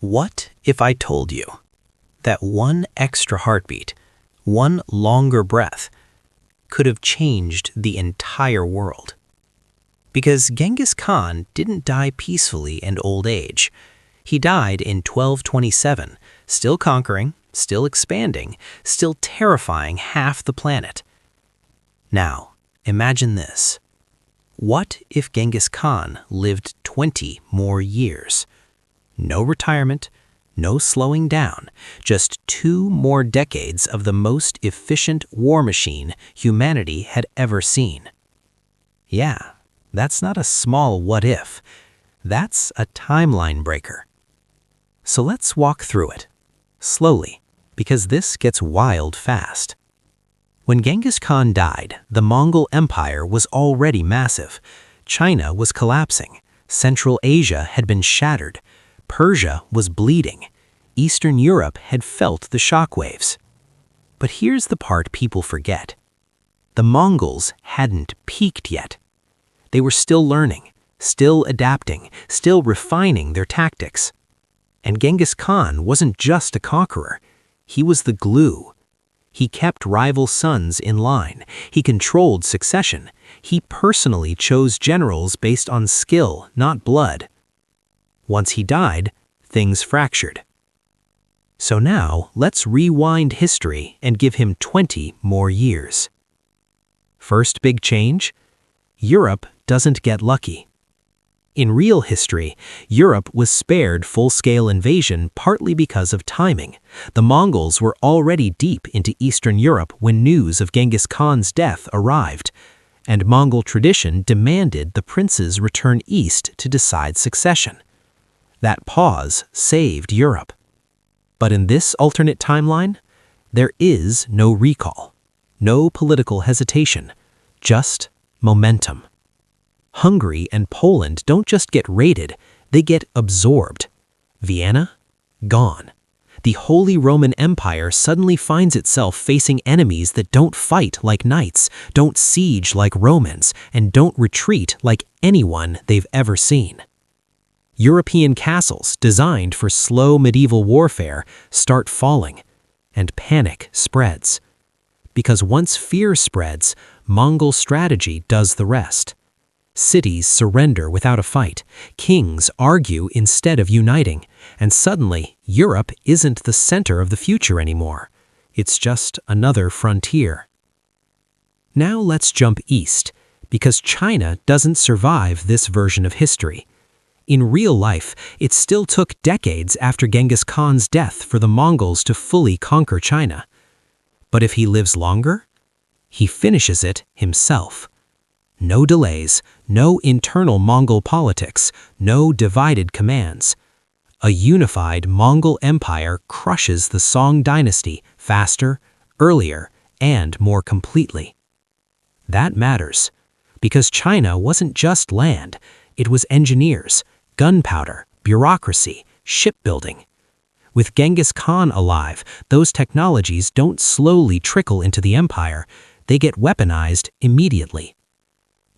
What if I told you that one extra heartbeat, one longer breath, could have changed the entire world? Because Genghis Khan didn't die peacefully in old age. He died in 1227, still conquering, still expanding, still terrifying half the planet. Now, imagine this. What if Genghis Khan lived 20 more years? No retirement, no slowing down, just 2 more decades of the most efficient war machine humanity had ever seen. Yeah, that's not a small what if. That's a timeline breaker. So let's walk through it, slowly, because this gets wild fast. When Genghis Khan died, the Mongol Empire was already massive. China was collapsing. Central Asia had been shattered. Persia was bleeding. Eastern Europe had felt the shockwaves. But here's the part people forget. The Mongols hadn't peaked yet. They were still learning, still adapting, still refining their tactics. And Genghis Khan wasn't just a conqueror. He was the glue. He kept rival sons in line. He controlled succession. He personally chose generals based on skill, not blood. Once he died, things fractured. So now, let's rewind history and give him 20 more years. First big change? Europe doesn't get lucky. In real history, Europe was spared full-scale invasion partly because of timing. The Mongols were already deep into Eastern Europe when news of Genghis Khan's death arrived, and Mongol tradition demanded the princes return east to decide succession. That pause saved Europe. But in this alternate timeline, there is no recall, no political hesitation, just momentum. Hungary and Poland don't just get raided, they get absorbed. Vienna? Gone. The Holy Roman Empire suddenly finds itself facing enemies that don't fight like knights, don't siege like Romans, and don't retreat like anyone they've ever seen. European castles designed for slow medieval warfare start falling, and panic spreads. Because once fear spreads, Mongol strategy does the rest. Cities surrender without a fight, kings argue instead of uniting, and suddenly Europe isn't the center of the future anymore. It's just another frontier. Now let's jump east, because China doesn't survive this version of history. In real life, it still took decades after Genghis Khan's death for the Mongols to fully conquer China. But if he lives longer, he finishes it himself. No delays, no internal Mongol politics, no divided commands. A unified Mongol Empire crushes the Song dynasty faster, earlier, and more completely. That matters, because China wasn't just land, it was engineers, gunpowder, bureaucracy, shipbuilding. With Genghis Khan alive, those technologies don't slowly trickle into the empire, they get weaponized immediately.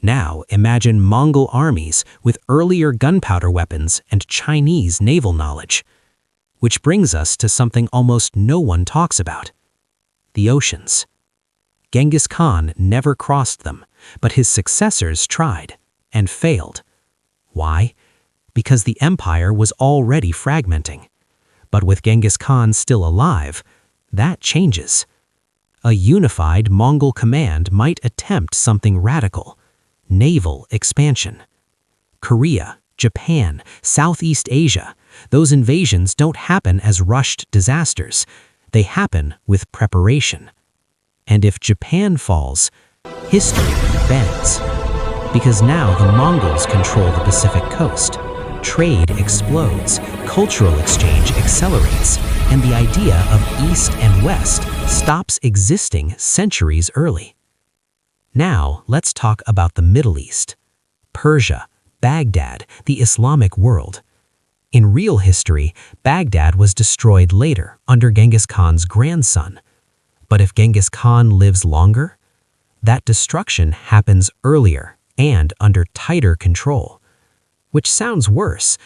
Now imagine Mongol armies with earlier gunpowder weapons and Chinese naval knowledge. Which brings us to something almost no one talks about: the oceans. Genghis Khan never crossed them, but his successors tried and failed. Why? Because the empire was already fragmenting. But with Genghis Khan still alive, that changes. A unified Mongol command might attempt something radical: naval expansion. Korea, Japan, Southeast Asia, those invasions don't happen as rushed disasters. They happen with preparation. And if Japan falls, history bends. Because now the Mongols control the Pacific coast. Trade explodes, cultural exchange accelerates, and the idea of East and West stops existing centuries early. Now, let's talk about the Middle East. Persia, Baghdad, the Islamic world. In real history, Baghdad was destroyed later under Genghis Khan's grandson. But if Genghis Khan lives longer, that destruction happens earlier and under tighter control. Which sounds worse,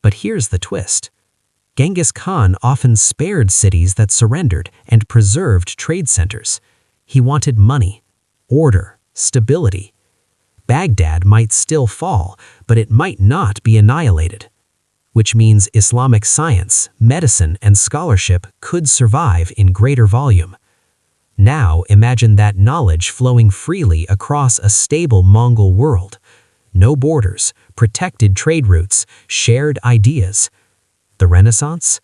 but here's the twist. Genghis Khan often spared cities that surrendered and preserved trade centers. He wanted money, order, stability. Baghdad might still fall, but it might not be annihilated, which means Islamic science, medicine, and scholarship could survive in greater volume. Now imagine that knowledge flowing freely across a stable Mongol world. No borders, protected trade routes, shared ideas. The Renaissance?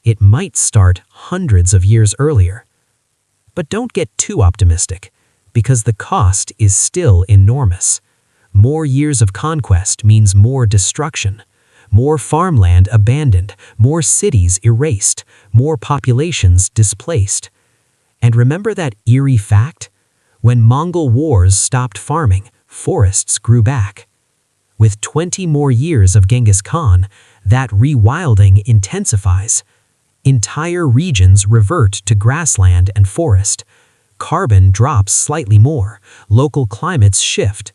It might start hundreds of years earlier. But don't get too optimistic, because the cost is still enormous. More years of conquest means more destruction. More farmland abandoned, more cities erased, more populations displaced. And remember that eerie fact? When Mongol wars stopped farming, forests grew back. With 20 more years of Genghis Khan, that rewilding intensifies. Entire regions revert to grassland and forest. Carbon drops slightly more, local climates shift.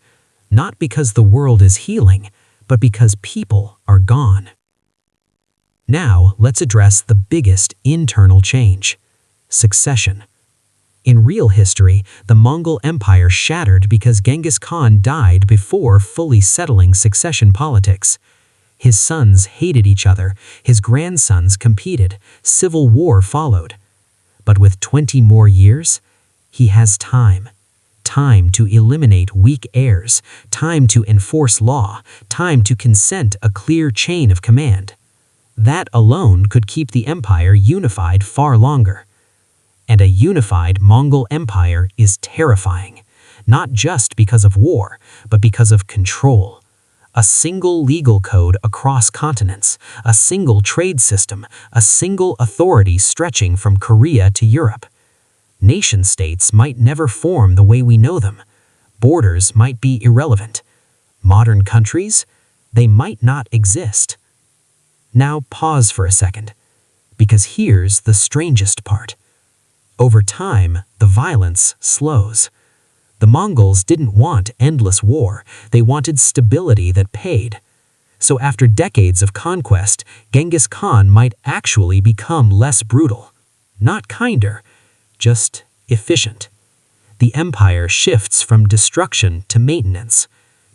Not because the world is healing, but because people are gone. Now, let's address the biggest internal change: succession. In real history, the Mongol Empire shattered because Genghis Khan died before fully settling succession politics. His sons hated each other, his grandsons competed, civil war followed. But with 20 more years, he has time. Time to eliminate weak heirs, time to enforce law, time to consent a clear chain of command. That alone could keep the empire unified far longer. And a unified Mongol Empire is terrifying, not just because of war, but because of control. A single legal code across continents, a single trade system, a single authority stretching from Korea to Europe. Nation-states might never form the way we know them. Borders might be irrelevant. Modern countries, they might not exist. Now pause for a second, because here's the strangest part. Over time, the violence slows. The Mongols didn't want endless war, they wanted stability that paid. So after decades of conquest, Genghis Khan might actually become less brutal. Not kinder, just efficient. The empire shifts from destruction to maintenance,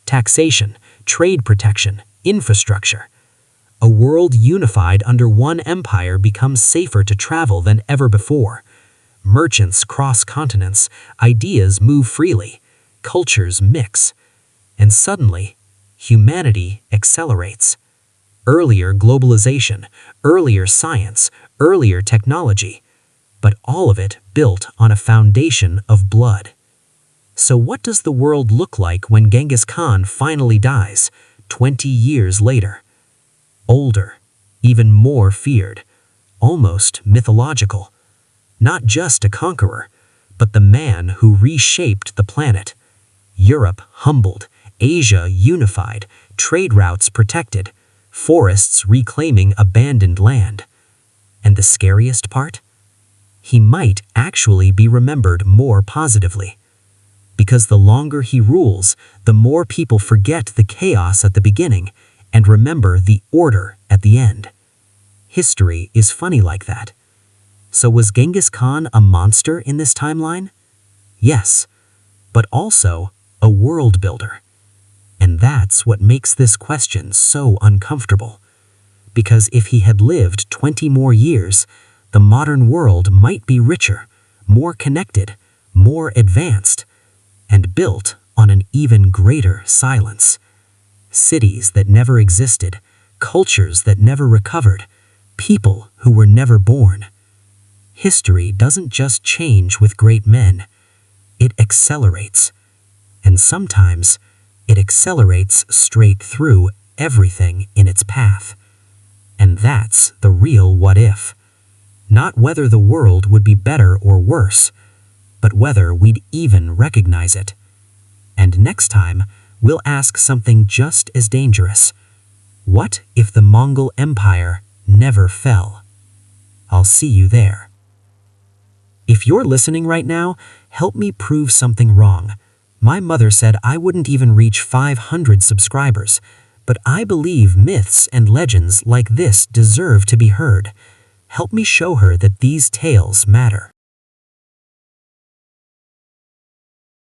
taxation, trade protection, infrastructure. A world unified under one empire becomes safer to travel than ever before. Merchants cross continents, ideas move freely, cultures mix, and suddenly, humanity accelerates. Earlier globalization, earlier science, earlier technology, but all of it built on a foundation of blood. So what does the world look like when Genghis Khan finally dies, 20 years later? Older, even more feared, almost mythological. Not just a conqueror, but the man who reshaped the planet. Europe humbled, Asia unified, trade routes protected, forests reclaiming abandoned land. And the scariest part? He might actually be remembered more positively. Because the longer he rules, the more people forget the chaos at the beginning and remember the order at the end. History is funny like that. So was Genghis Khan a monster in this timeline? Yes, but also a world builder. And that's what makes this question so uncomfortable. Because if he had lived 20 more years, the modern world might be richer, more connected, more advanced, and built on an even greater silence. Cities that never existed, cultures that never recovered, people who were never born. History doesn't just change with great men, it accelerates. And sometimes, it accelerates straight through everything in its path. And that's the real what if. Not whether the world would be better or worse, but whether we'd even recognize it. And next time, we'll ask something just as dangerous. What if the Mongol Empire never fell? I'll see you there. If you're listening right now, help me prove something wrong. My mother said I wouldn't even reach 500 subscribers, but I believe myths and legends like this deserve to be heard. Help me show her that these tales matter.